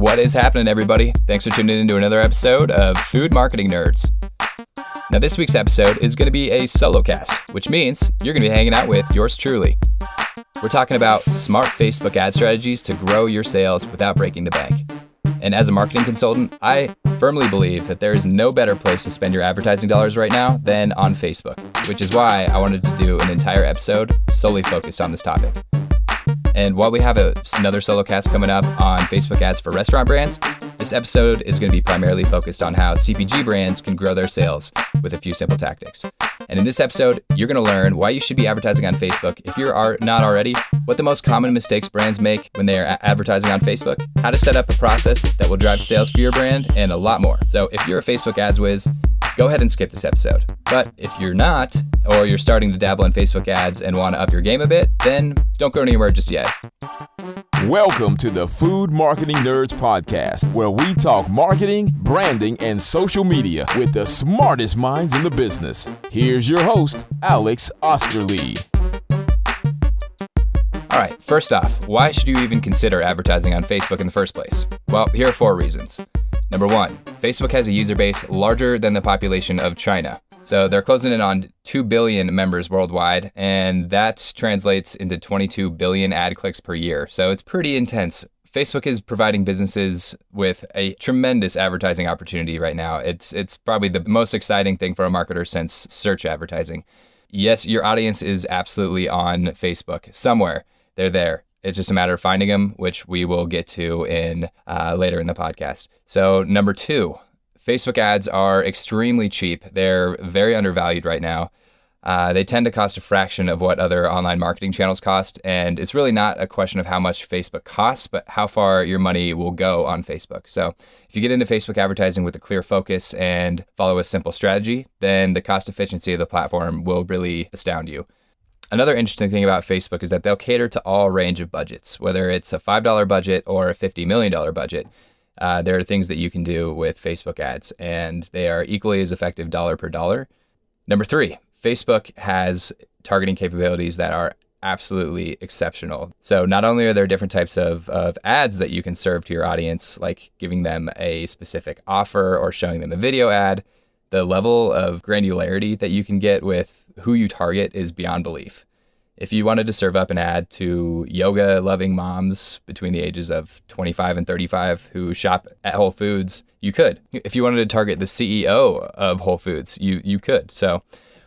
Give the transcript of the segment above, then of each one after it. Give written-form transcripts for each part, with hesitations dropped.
What is happening, everybody? Thanks for tuning in to another episode of Food Marketing Nerds. Now, this week's episode is going to be a solo cast, which means you're going to be hanging out with yours truly. We're talking about smart Facebook ad strategies to grow your sales without breaking the bank. And as a marketing consultant, I firmly believe that there is no better place to spend your advertising dollars right now than on Facebook, which is why I wanted to do an entire episode solely focused on this topic. And while we have another solo cast coming up on Facebook ads for restaurant brands, this episode is going to be primarily focused on how CPG brands can grow their sales with a few simple tactics. And in this episode, you're going to learn why you should be advertising on Facebook if you are not already, what the most common mistakes brands make when they are advertising on Facebook, how to set up a process that will drive sales for your brand, and a lot more. So if you're a Facebook ads whiz, go ahead and skip this episode. But if you're not, or you're starting to dabble in Facebook ads and want to up your game a bit, then don't go anywhere just yet. Welcome to the Food Marketing Nerds Podcast, where we talk marketing, branding, and social media with the smartest minds in the business. Here's your host, Alex Osterlee. All right, first off, why should you even consider advertising on Facebook in the first place? Well, here are 4 reasons. Number 1, Facebook has a user base larger than the population of China. So they're closing in on 2 billion members worldwide, and that translates into 22 billion ad clicks per year. So it's pretty intense. Facebook is providing businesses with a tremendous advertising opportunity right now. It's probably the most exciting thing for a marketer since search advertising. Yes, your audience is absolutely on Facebook somewhere. They're there. It's just a matter of finding them, which we will get to in later in the podcast. So number 2, Facebook ads are extremely cheap. They're very undervalued right now. They tend to cost a fraction of what other online marketing channels cost. And it's really not a question of how much Facebook costs, but how far your money will go on Facebook. So if you get into Facebook advertising with a clear focus and follow a simple strategy, then the cost efficiency of the platform will really astound you. Another interesting thing about Facebook is that they'll cater to all range of budgets, whether it's a $5 budget or a $50 million budget. There are things that you can do with Facebook ads, and they are equally as effective dollar per dollar. Number 3, Facebook has targeting capabilities that are absolutely exceptional. So not only are there different types of ads that you can serve to your audience, like giving them a specific offer or showing them a video ad, the level of granularity that you can get with who you target is beyond belief. If you wanted to serve up an ad to yoga-loving moms between the ages of 25 and 35 who shop at Whole Foods, you could. If you wanted to target the CEO of Whole Foods, you could. So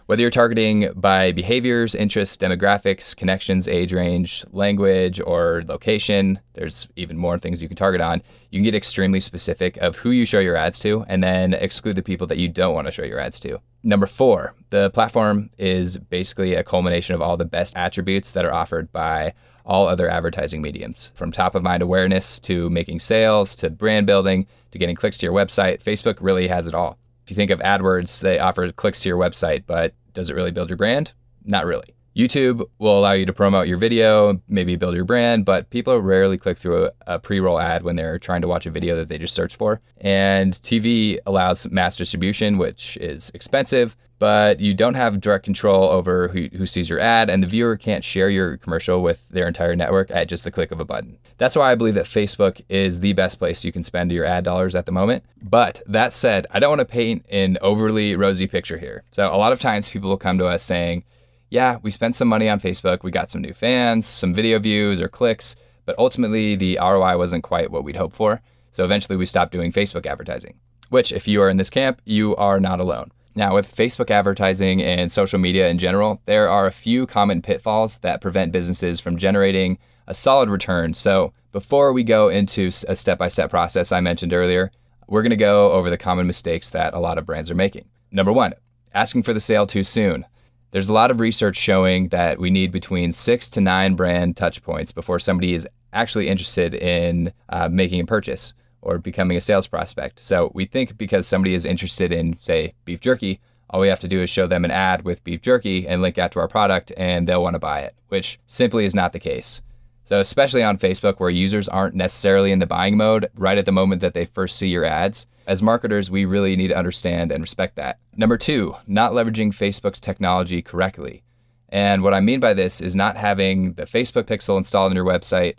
whether you're targeting by behaviors, interests, demographics, connections, age range, language, or location, there's even more things you can target on. You can get extremely specific of who you show your ads to and then exclude the people that you don't want to show your ads to. Number 4, the platform is basically a culmination of all the best attributes that are offered by all other advertising mediums. From top of mind awareness to making sales to brand building to getting clicks to your website, Facebook really has it all. If you think of AdWords, they offer clicks to your website, but does it really build your brand? Not really. YouTube will allow you to promote your video, maybe build your brand, but people rarely click through a pre-roll ad when they're trying to watch a video that they just searched for. And TV allows mass distribution, which is expensive, but you don't have direct control over who sees your ad, and the viewer can't share your commercial with their entire network at just the click of a button. That's why I believe that Facebook is the best place you can spend your ad dollars at the moment. But that said, I don't want to paint an overly rosy picture here. So a lot of times people will come to us saying, yeah, we spent some money on Facebook, we got some new fans, some video views or clicks, but ultimately the ROI wasn't quite what we'd hoped for. So eventually we stopped doing Facebook advertising, which if you are in this camp, you are not alone. Now, with Facebook advertising and social media in general, there are a few common pitfalls that prevent businesses from generating a solid return. So before we go into a step-by-step process I mentioned earlier, we're going to go over the common mistakes that a lot of brands are making. Number 1, asking for the sale too soon. There's a lot of research showing that we need between 6 to 9 brand touch points before somebody is actually interested in making a purchase or becoming a sales prospect. So we think because somebody is interested in, say, beef jerky, all we have to do is show them an ad with beef jerky and link out to our product and they'll want to buy it, which simply is not the case. So especially on Facebook where users aren't necessarily in the buying mode right at the moment that they first see your ads, as marketers, we really need to understand and respect that. Number 2, not leveraging Facebook's technology correctly. And what I mean by this is not having the Facebook pixel installed on your website,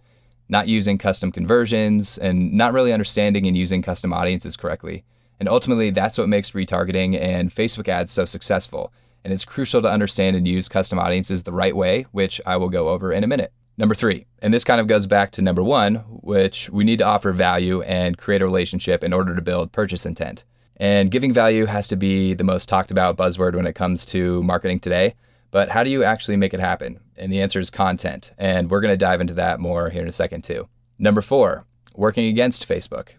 not using custom conversions, and not really understanding and using custom audiences correctly. And ultimately, that's what makes retargeting and Facebook ads so successful. And it's crucial to understand and use custom audiences the right way, which I will go over in a minute. Number 3, and this kind of goes back to number 1, which we need to offer value and create a relationship in order to build purchase intent. And giving value has to be the most talked about buzzword when it comes to marketing today. But how do you actually make it happen? And the answer is content. And we're going to dive into that more here in a second too. Number 4, working against Facebook.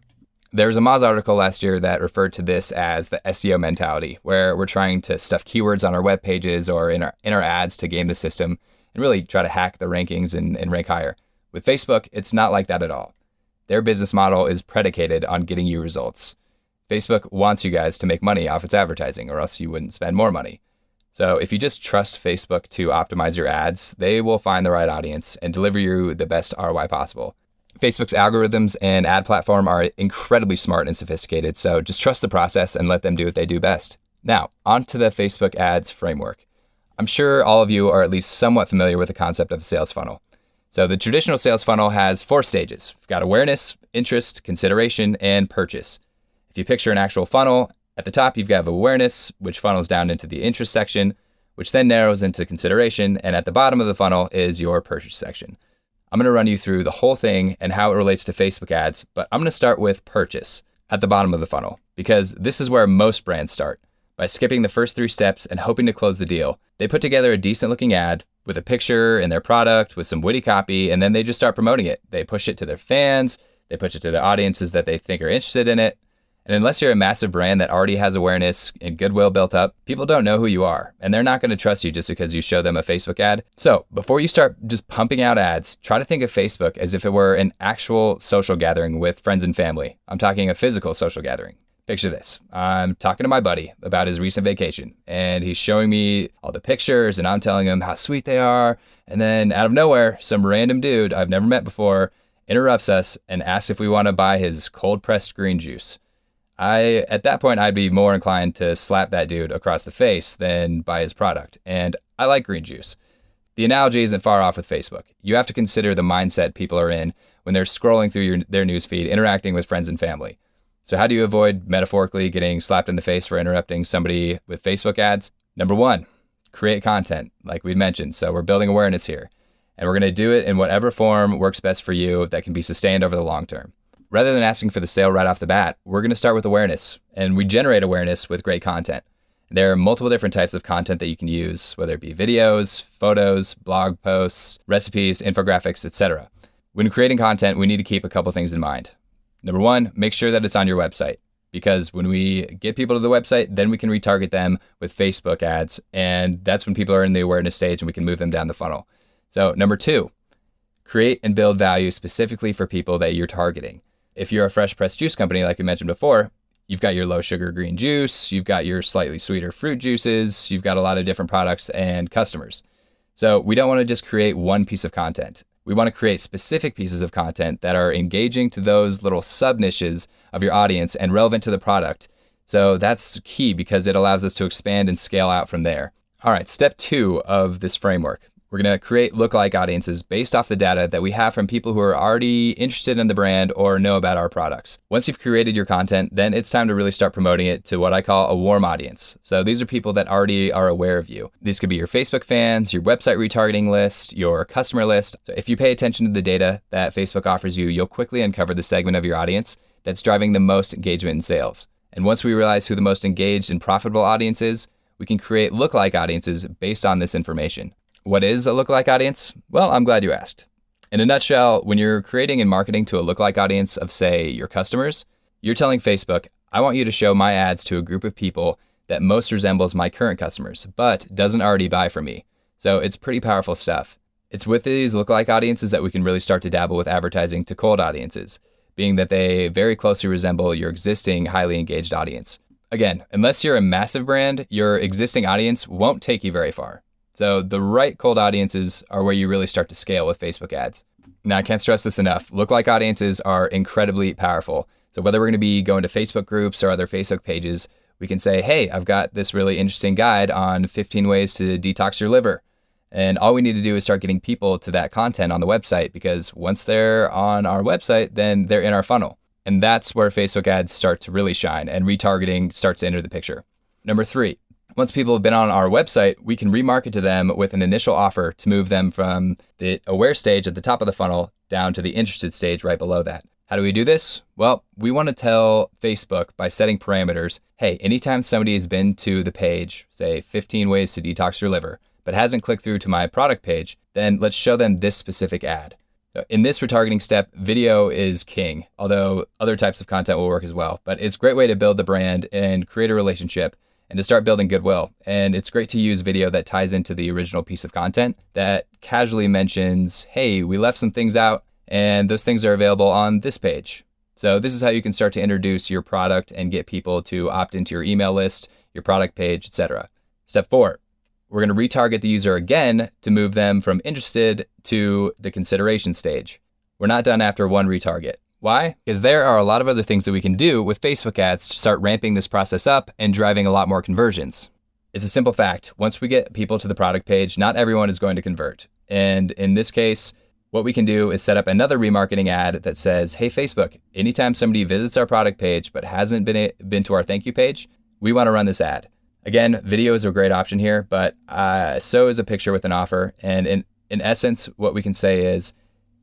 There was a Moz article last year that referred to this as the SEO mentality, where we're trying to stuff keywords on our web pages or in our ads to game the system and really try to hack the rankings and rank higher. With Facebook, it's not like that at all. Their business model is predicated on getting you results. Facebook wants you guys to make money off its advertising, or else you wouldn't spend more money. So if you just trust Facebook to optimize your ads, they will find the right audience and deliver you the best ROI possible. Facebook's algorithms and ad platform are incredibly smart and sophisticated, so just trust the process and let them do what they do best. Now, on to the Facebook ads framework. I'm sure all of you are at least somewhat familiar with the concept of a sales funnel. So the traditional sales funnel has 4 stages. You've got awareness, interest, consideration, and purchase. If you picture an actual funnel, at the top you've got awareness, which funnels down into the interest section, which then narrows into consideration, and at the bottom of the funnel is your purchase section. I'm going to run you through the whole thing and how it relates to Facebook ads, but I'm going to start with purchase at the bottom of the funnel, because this is where most brands start. By skipping the first 3 steps and hoping to close the deal, they put together a decent looking ad with a picture and their product with some witty copy, and then they just start promoting it. They push it to their fans, they push it to their audiences that they think are interested in it. And unless you're a massive brand that already has awareness and goodwill built up, people don't know who you are, and they're not going to trust you just because you show them a Facebook ad. So before you start just pumping out ads, try to think of Facebook as if it were an actual social gathering with friends and family. I'm talking a physical social gathering. Picture this. I'm talking to my buddy about his recent vacation, and he's showing me all the pictures, and I'm telling him how sweet they are. And then out of nowhere, some random dude I've never met before interrupts us and asks if we want to buy his cold-pressed green juice. At that point, I'd be more inclined to slap that dude across the face than buy his product. And I like green juice. The analogy isn't far off with Facebook. You have to consider the mindset people are in when they're scrolling through their newsfeed, interacting with friends and family. So how do you avoid metaphorically getting slapped in the face for interrupting somebody with Facebook ads? Number 1, create content, like we mentioned. So we're building awareness here. And we're going to do it in whatever form works best for you that can be sustained over the long term. Rather than asking for the sale right off the bat, we're going to start with awareness, and we generate awareness with great content. There are multiple different types of content that you can use, whether it be videos, photos, blog posts, recipes, infographics, etc. When creating content, we need to keep a couple things in mind. Number 1, make sure that it's on your website, because when we get people to the website, then we can retarget them with Facebook ads, and that's when people are in the awareness stage and we can move them down the funnel. So number 2, create and build value specifically for people that you're targeting. If you're a fresh pressed juice company, like we mentioned before, you've got your low sugar green juice, you've got your slightly sweeter fruit juices, you've got a lot of different products and customers. So we don't want to just create one piece of content. We want to create specific pieces of content that are engaging to those little sub niches of your audience and relevant to the product. So that's key because it allows us to expand and scale out from there. All right, step 2 of this framework. We're going to create lookalike audiences based off the data that we have from people who are already interested in the brand or know about our products. Once you've created your content, then it's time to really start promoting it to what I call a warm audience. So these are people that already are aware of you. These could be your Facebook fans, your website retargeting list, your customer list. So if you pay attention to the data that Facebook offers you, you'll quickly uncover the segment of your audience that's driving the most engagement in sales. And once we realize who the most engaged and profitable audience is, we can create lookalike audiences based on this information. What is a lookalike audience? Well, I'm glad you asked. In a nutshell, when you're creating and marketing to a lookalike audience of, say, your customers, you're telling Facebook, I want you to show my ads to a group of people that most resembles my current customers, but doesn't already buy from me. So it's pretty powerful stuff. It's with these lookalike audiences that we can really start to dabble with advertising to cold audiences, being that they very closely resemble your existing highly engaged audience. Again, unless you're a massive brand, your existing audience won't take you very far. So the right cold audiences are where you really start to scale with Facebook ads. Now, I can't stress this enough. Lookalike audiences are incredibly powerful. So whether we're going to be going to Facebook groups or other Facebook pages, we can say, hey, I've got this really interesting guide on 15 ways to detox your liver. And all we need to do is start getting people to that content on the website, because once they're on our website, then they're in our funnel. And that's where Facebook ads start to really shine and retargeting starts to enter the picture. Number 3, once people have been on our website, we can remarket to them with an initial offer to move them from the aware stage at the top of the funnel down to the interested stage right below that. How do we do this? Well, we want to tell Facebook by setting parameters, hey, anytime somebody has been to the page, say 15 ways to detox your liver, but hasn't clicked through to my product page, then let's show them this specific ad. So in this retargeting step, video is king, although other types of content will work as well. But it's a great way to build the brand and create a relationship and to start building goodwill. And it's great to use video that ties into the original piece of content that casually mentions, hey, we left some things out and those things are available on this page. So this is how you can start to introduce your product and get people to opt into your email list, your product page, etc. Step 4, we're going to retarget the user again to move them from interested to the consideration stage. We're not done after one retarget. Why? Because there are a lot of other things that we can do with Facebook ads to start ramping this process up and driving a lot more conversions. It's a simple fact. Once we get people to the product page, not everyone is going to convert. And in this case, what we can do is set up another remarketing ad that says, hey, Facebook, anytime somebody visits our product page but hasn't been to our thank you page, we want to run this ad. Again, video is a great option here, but so is a picture with an offer. And in essence, what we can say is,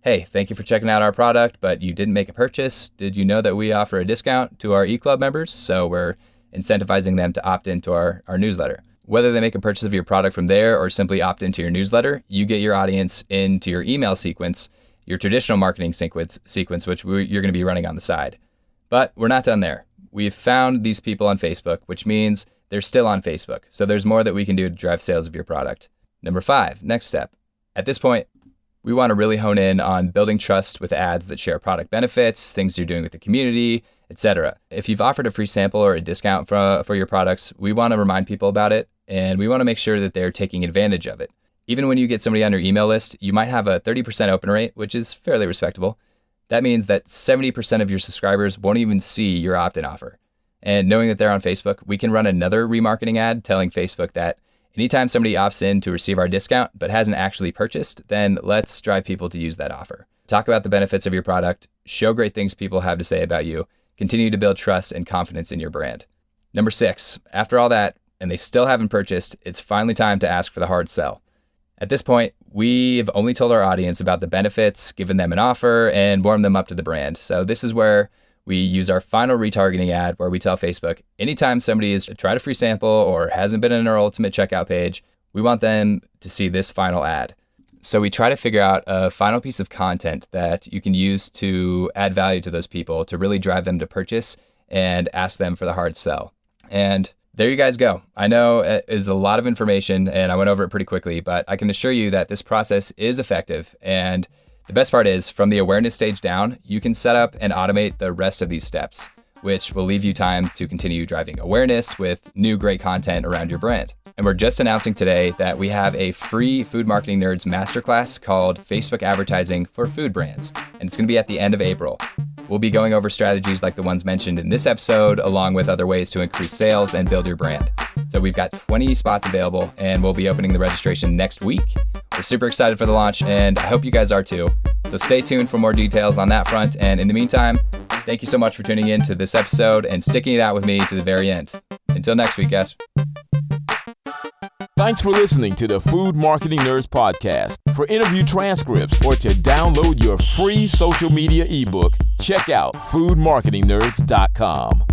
hey, thank you for checking out our product, but you didn't make a purchase. Did you know that we offer a discount to our eClub members? So we're incentivizing them to opt into our newsletter. Whether they make a purchase of your product from there or simply opt into your newsletter, you get your audience into your email sequence, your traditional marketing sequence, which you're going to be running on the side. But we're not done there. We've found these people on Facebook, which means they're still on Facebook. So there's more that we can do to drive sales of your product. Number 5, next step. At this point, we want to really hone in on building trust with ads that share product benefits, things you're doing with the community, etc. If you've offered a free sample or a discount for your products, we want to remind people about it, and we want to make sure that they're taking advantage of it. Even when you get somebody on your email list, you might have a 30% open rate, which is fairly respectable. That means that 70% of your subscribers won't even see your opt-in offer. And knowing that they're on Facebook, we can run another remarketing ad telling Facebook that anytime somebody opts in to receive our discount but hasn't actually purchased, then let's drive people to use that offer. Talk about the benefits of your product, show great things people have to say about you, continue to build trust and confidence in your brand. Number 6, after all that, and they still haven't purchased, it's finally time to ask for the hard sell. At this point, we've only told our audience about the benefits, given them an offer, and warmed them up to the brand. So this is where we use our final retargeting ad where we tell Facebook, anytime somebody has tried a free sample or hasn't been in our ultimate checkout page, we want them to see this final ad. So we try to figure out a final piece of content that you can use to add value to those people to really drive them to purchase and ask them for the hard sell. And there you guys go. I know it is a lot of information and I went over it pretty quickly, but I can assure you that this process is effective. And the best part is, from the awareness stage down, you can set up and automate the rest of these steps, which will leave you time to continue driving awareness with new great content around your brand. And we're just announcing today that we have a free Food Marketing Nerds masterclass called Facebook Advertising for Food Brands, and it's going to be at the end of April. We'll be going over strategies like the ones mentioned in this episode, along with other ways to increase sales and build your brand. So we've got 20 spots available, and we'll be opening the registration next week. We're super excited for the launch, and I hope you guys are too. So stay tuned for more details on that front. And in the meantime, thank you so much for tuning in to this episode and sticking it out with me to the very end. Until next week, guys. Thanks for listening to the Food Marketing Nerds podcast. For interview transcripts or to download your free social media ebook, check out foodmarketingnerds.com.